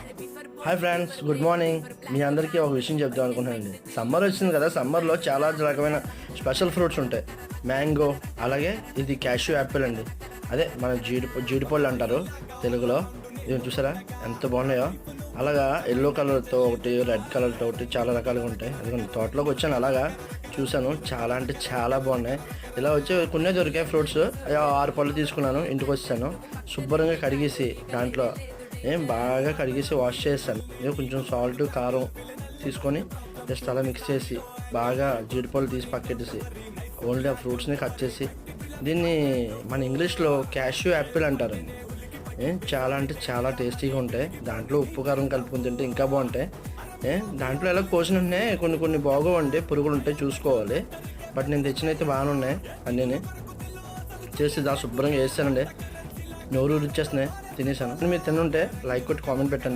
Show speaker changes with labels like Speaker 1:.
Speaker 1: Hi friends, good morning. మీ అందరికీ ఒక విషయం చెప్దాం అనుకుంటున్నానండి. సమ్మర్ వచ్చింది కదా, సమ్మర్లో చాలా రకమైన స్పెషల్ ఫ్రూట్స్ ఉంటాయి. మ్యాంగో, అలాగే ఇది క్యాష్యూ యాపిల్ అండి. అదే మన జీడిపళ్ళు అంటారు తెలుగులో. ఇది చూసారా ఎంత బాగున్నాయో. అలాగా ఎల్లో కలర్తో ఒకటి, రెడ్ కలర్తో ఒకటి, చాలా రకాలుగా ఉంటాయి. అదిగోండి తోటలోకి వచ్చాను, అలాగా చూశాను. చాలా అంటే చాలా బాగున్నాయి. ఇలా వచ్చి కొన్ని దొరికాయి ఫ్రూట్స్. 6 పళ్ళు తీసుకున్నాను, ఇంటికి వచ్చాను. శుభ్రంగా కడిగేసి దాంట్లో బాగా కడిగేసి వాష్ చేస్తాను. కొంచెం సాల్ట్, కారం తీసుకొని జస్ట్ అలా మిక్స్ చేసి బాగా జీడిపళ్ళు తీసి పక్కెట్టేసి ఓన్లీ ఆ ఫ్రూట్స్ని కట్ చేసి దీన్ని మన ఇంగ్లీష్లో క్యాష్యూ యాపిల్ అంటారండి. చాలా అంటే చాలా టేస్టీగా ఉంటాయి. దాంట్లో ఉప్పు కారం కలుపుకొని తింటే ఇంకా బాగుంటాయి. దాంట్లో ఎలా కోసిన ఉన్నాయి, కొన్ని బాగోవండి, పురుగులు ఉంటాయి, చూసుకోవాలి. బట్ నేను తెచ్చినైతే బాగానే ఉన్నాయి. అన్నీ చేసి దాని శుభ్రంగా వేస్తానండి. నోరు రుచేస్తున్నాయి, తినేసాను. మీరు తినుంటే లైక్ కొట్టి కామెంట్ పెట్టండి.